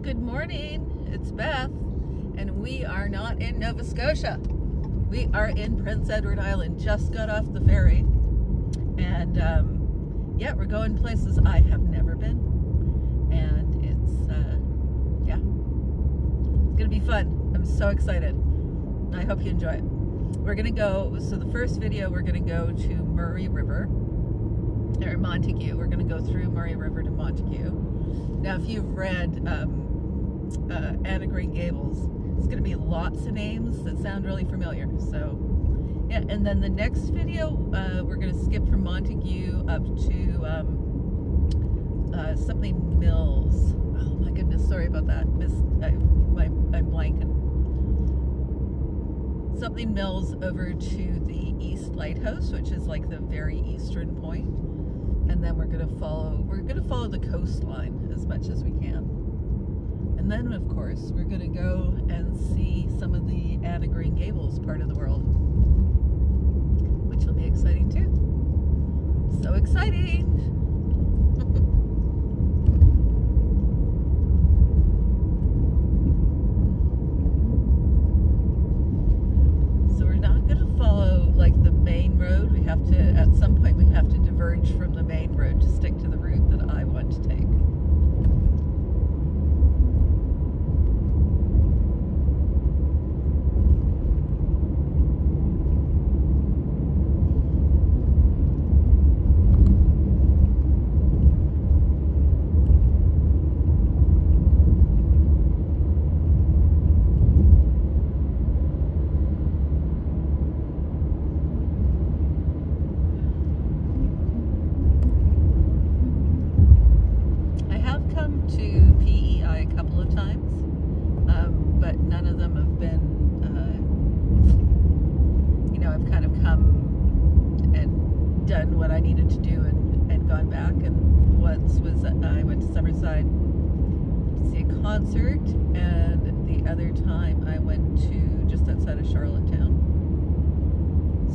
Good morning, it's Beth, and we are not in Nova Scotia. We are in Prince Edward Island, just got off the ferry, and yeah, we're going places I have never been, and yeah, it's gonna be fun. I'm so excited. I hope you enjoy it. We're gonna go, so the first video we're gonna go to Murray River, or Montague. We're gonna go through Murray River to Montague. Now, if you've read Anne of Green Gables, it's going to be lots of names that sound really familiar. So, yeah, and then the next video, we're going to skip from Montague up to something Mills. Oh my goodness, sorry about that. I'm blanking. Something Mills over to the East Lighthouse, which is like the very eastern point. And then we're gonna follow the coastline as much as we can. And then of course we're gonna go and see some of the Anne of Green Gables part of the world, which will be exciting too. So exciting! So we're not gonna follow like the main road. We have to, at some point we have to diverge from the main road to stick to the route that I want to take. To PEI a couple of times, but none of them have been, you know, I've kind of come and done what I needed to do and gone back. And once was I went to Summerside to see a concert, and the other time I went to just outside of Charlottetown.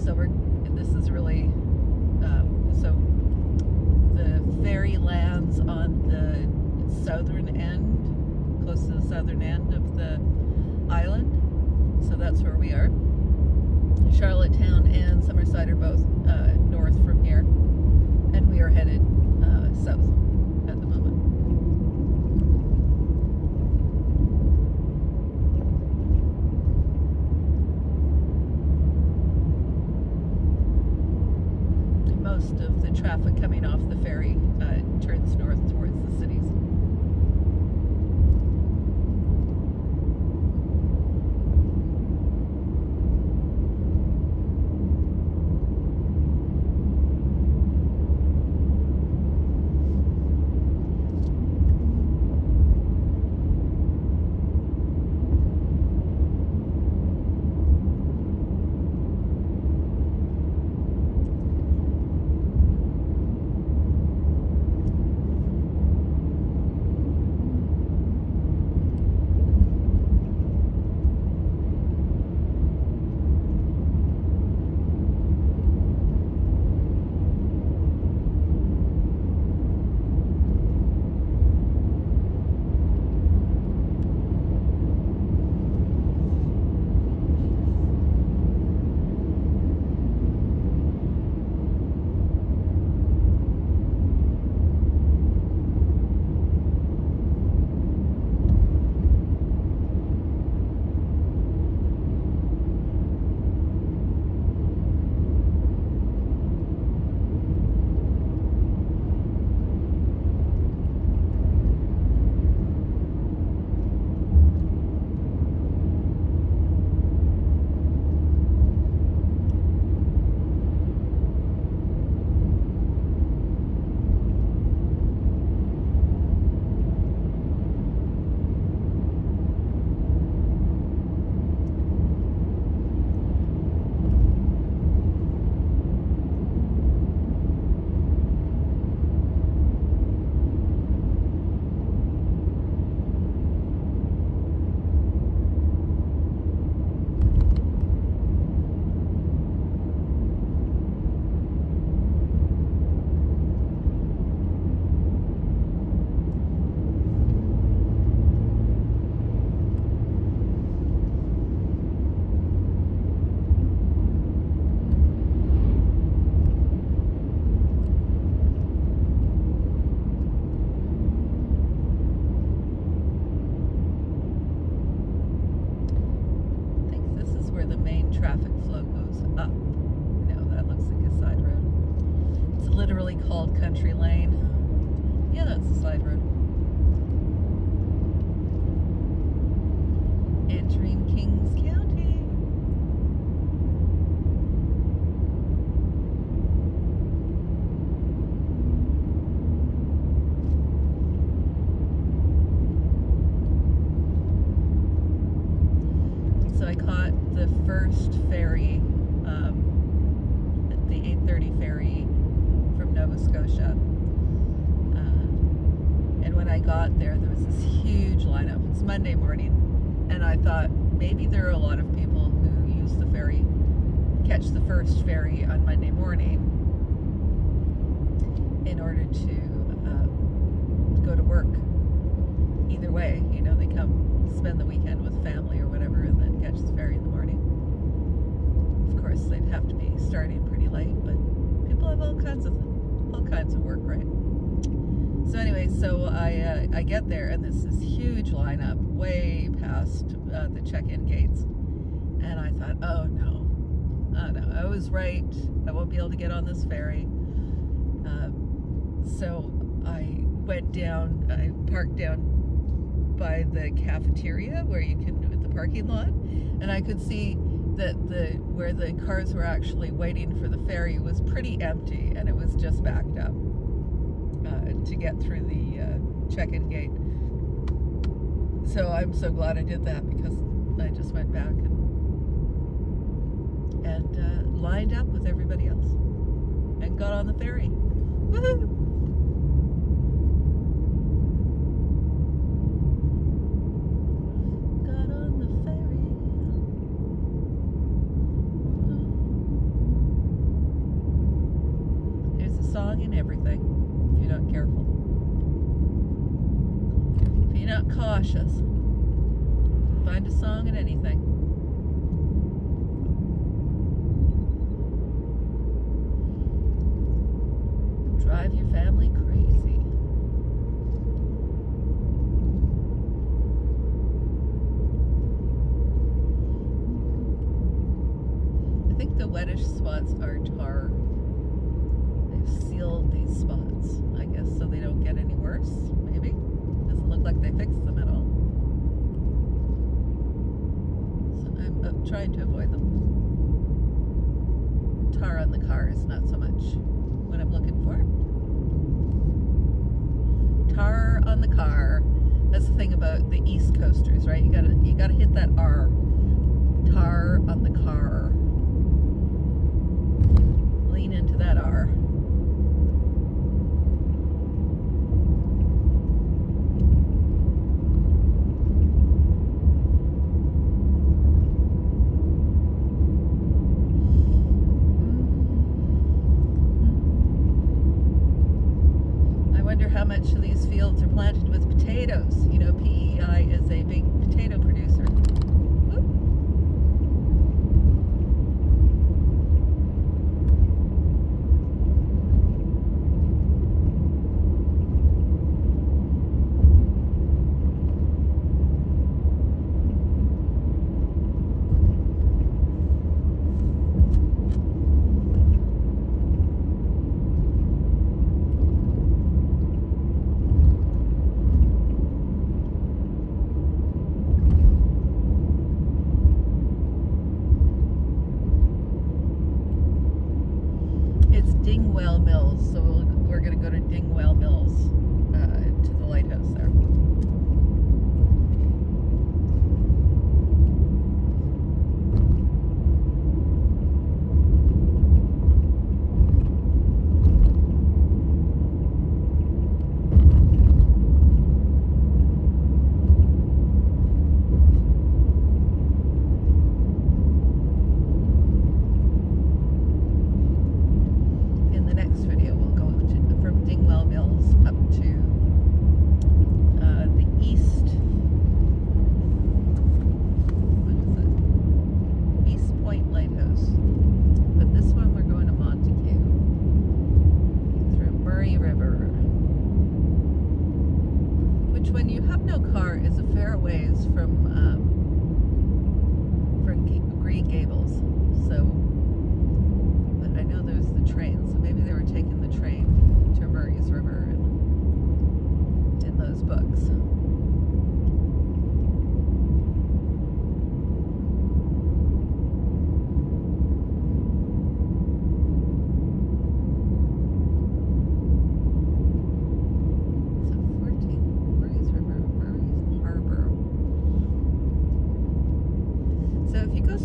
So this is really, so the ferry lands on the southern end, close to the southern end of the island. So that's where we are. Charlottetown and Summerside are both north from here, and we are headed south at the moment. Most of the traffic coming off the ferry turns north towards the cities. Country Lane. Yeah, that's the side road. Entering Kings County. So I caught the first ferry, the 8:30 ferry from Nova Scotia. And when I got there, there was this huge lineup. It's Monday morning, and I thought maybe there are a lot of people who use the ferry, catch the first ferry on Monday morning in order to go to work. Either way, you know, they come spend the weekend with family or whatever and then catch the ferry in the morning. Of course, they'd have to be starting pretty late, but people have all kinds of work, right? So anyway, so I get there, and there's this huge lineup way past the check-in gates, and I thought, oh no, I was right. I won't be able to get on this ferry. So I went down. I parked down by the cafeteria where you can, at the parking lot, and I could see that where the cars were actually waiting for the ferry was pretty empty, and it was just backed up to get through the check-in gate. So I'm so glad I did that, because I just went back and lined up with everybody else and got on the ferry. Woohoo! Song and everything, if you're not careful. If you're not cautious, find a song in anything. Drive your family crazy. I think the wettish spots are tar. Sealed these spots, I guess, so they don't get any worse, maybe. Doesn't look like they fixed them at all. So I'm trying to avoid them. Tar on the car is not so much what I'm looking for. Tar on the car. That's the thing about the East Coasters, right? You gotta hit that R. Tar on the car. Lean into that R. How much of these fields are planted with potatoes. You know, PEI is a big potato producer. Whoop. Dingwall Mills, so we're going to go to Dingwall Mills, to the lighthouse there. When you have no car, is a fair ways from Green Gables. So, but I know there's the train, so maybe they were taking the train to Murray's River in those books.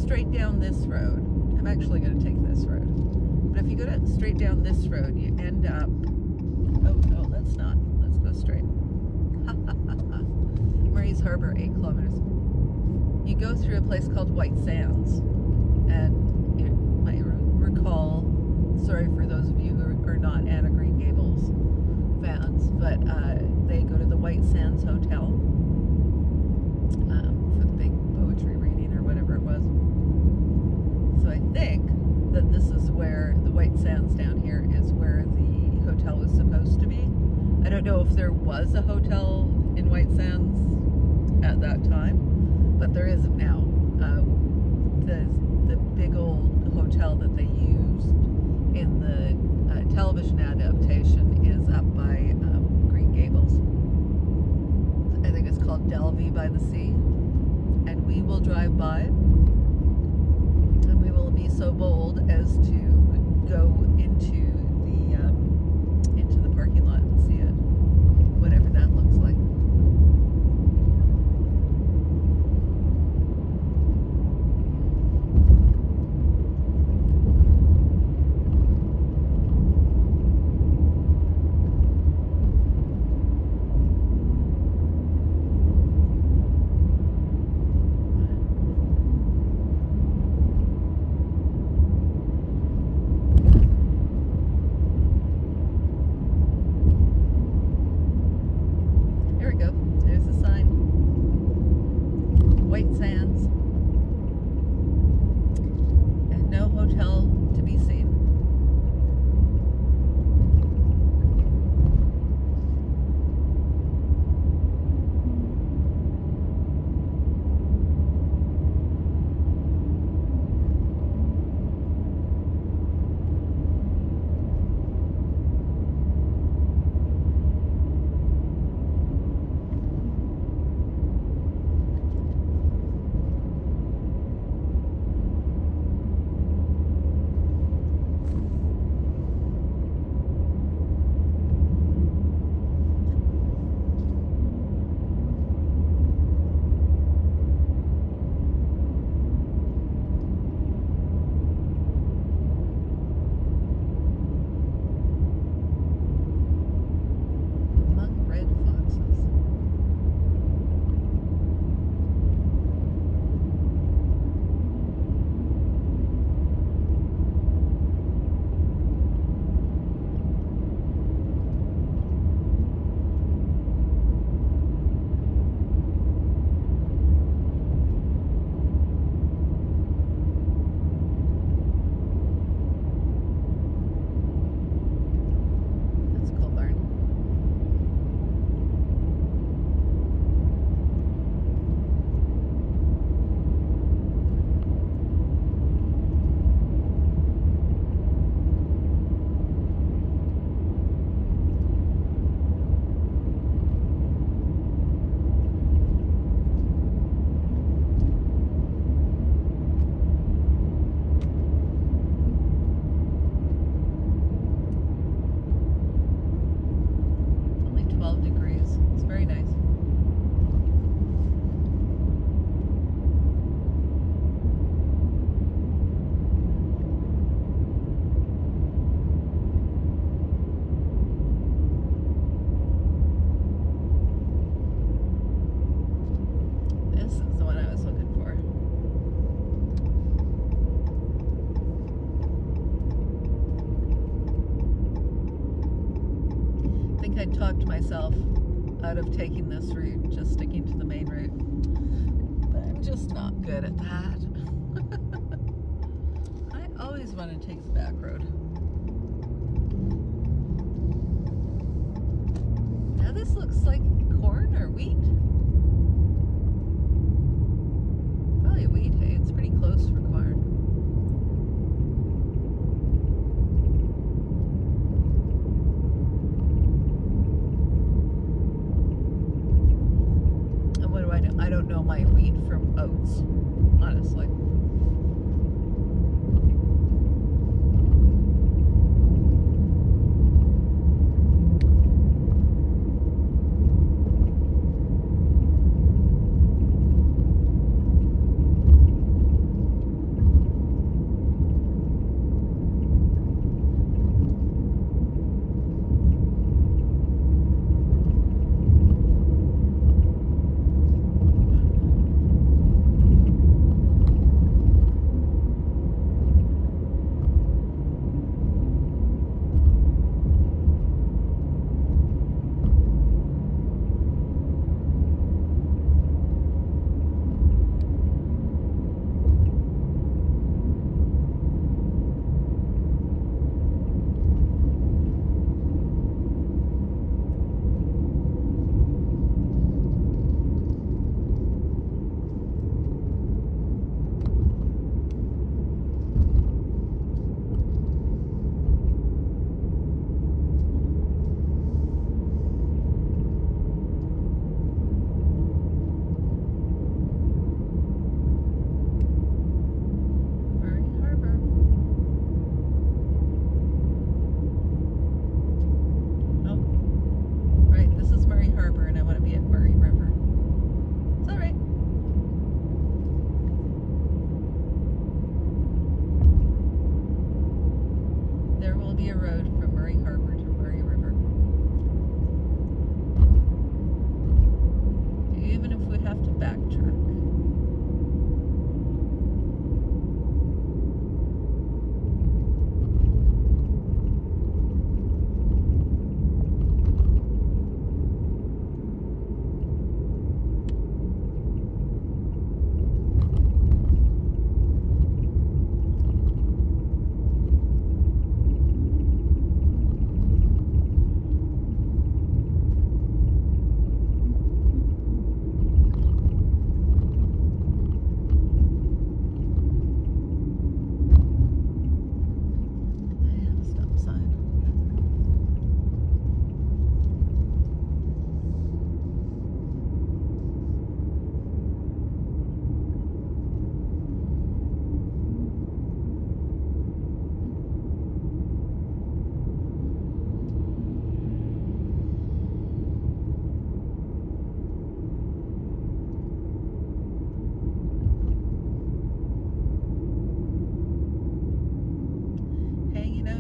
Straight down this road. I'm actually going to take this road. But if you go straight down this road, you end up... Oh, no, let's not. Let's go straight. Murray's Harbor, 8 kilometers. You go through a place called White Sands. And you might recall, sorry for those of you who are not Anne of Green Gables fans, but they go to the White Sands Hotel for the big poetry reading or whatever it was. So I think that this is where the White Sands down here is where the hotel was supposed to be. I don't know if there was a hotel in White Sands at that time, but there isn't now. The big old hotel that they used in the television adaptation is up by Green Gables. I think it's called Dalvey by the Sea, and we will drive by. Be so bold as to go into the parking lot and see it, whatever that looks like. Talked myself out of taking this route, just sticking to the main route. But I'm just not good at that. I always want to take the back road. Now this looks like corn or wheat. Probably wheat, hey? It's pretty close for corn. my wheat from oats, honestly.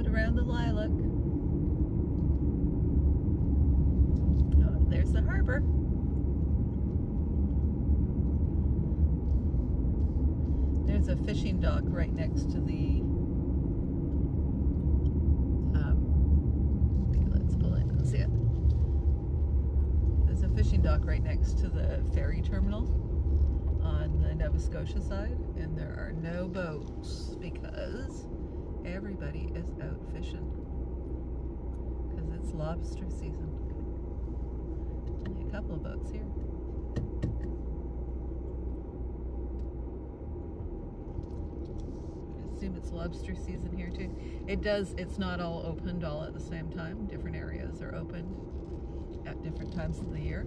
Around the lilac. Oh, there's the harbor. There's a fishing dock right next to the let's pull in and see it. There's a fishing dock right next to the ferry terminal on the Nova Scotia side, and there are no boats because everybody is out fishing because it's lobster season. Only a couple of boats here. I assume it's lobster season here too. It's not all opened all at the same time. Different areas are opened at different times of the year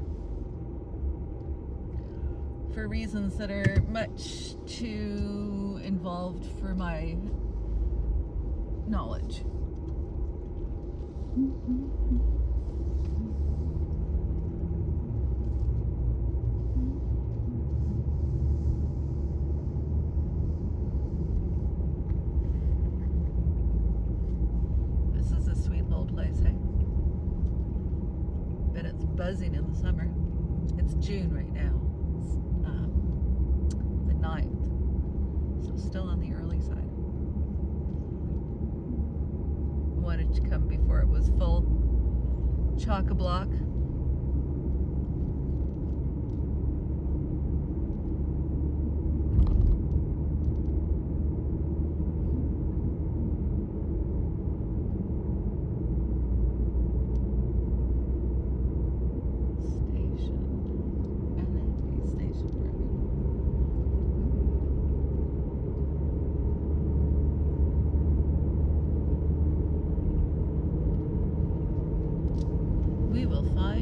for reasons that are much too involved for my knowledge. This is a sweet little place, hey? But it's buzzing in the summer. It's June right now. It's the 9th, so still on the early side. Wanted to come before it was full chock-a-block. We will find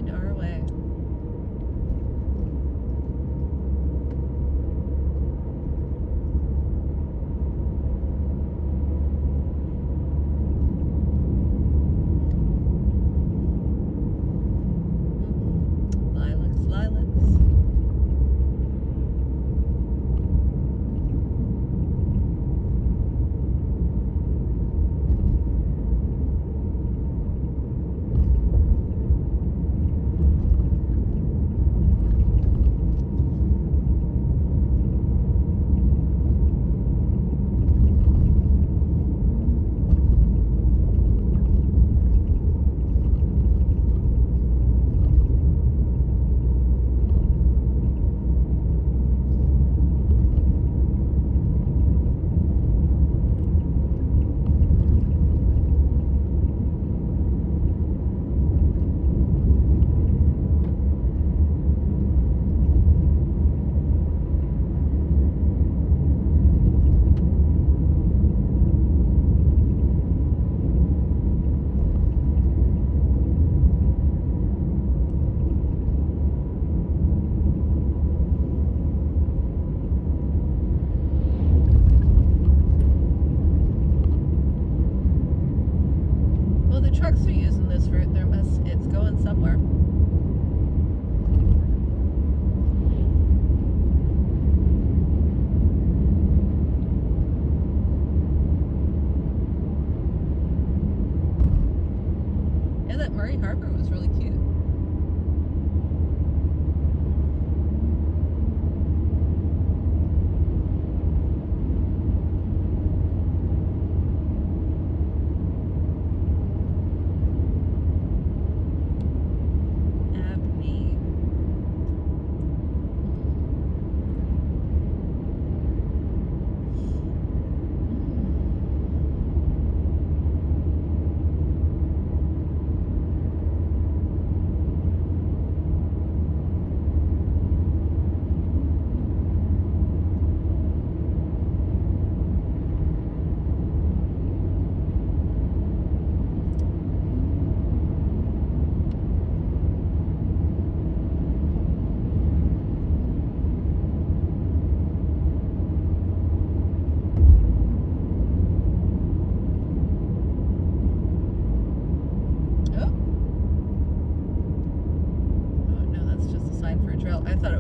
sign for a trail. I thought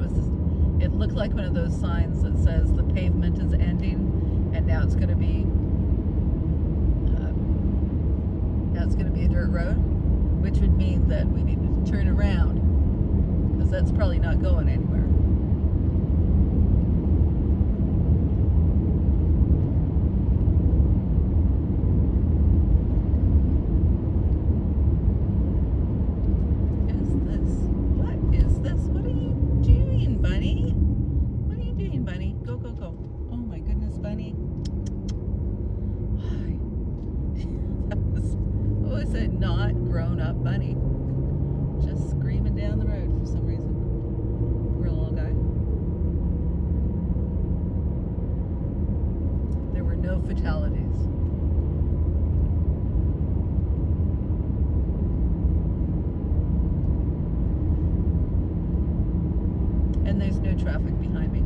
it looked like one of those signs that says the pavement is ending and now it's going to be a dirt road, which would mean that we need to turn around because that's probably not going anywhere. Not grown-up bunny, just screaming down the road for some reason. Poor little guy. There were no fatalities. And there's no traffic behind me.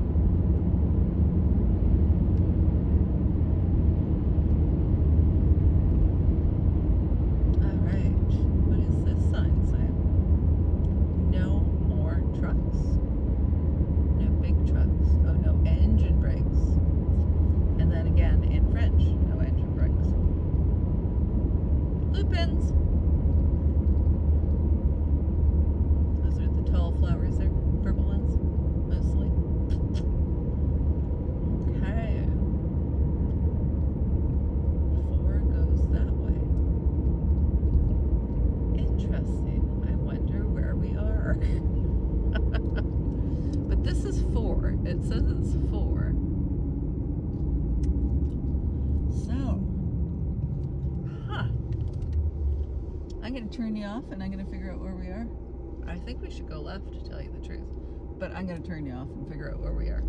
Lupins. Those are the tall flowers there, purple ones, mostly. Okay. 4 goes that way. Interesting. I wonder where we are. But this is 4. It says it's 4. So. I'm going to turn you off and I'm going to figure out where we are. I think we should go left to tell you the truth, but I'm going to turn you off and figure out where we are.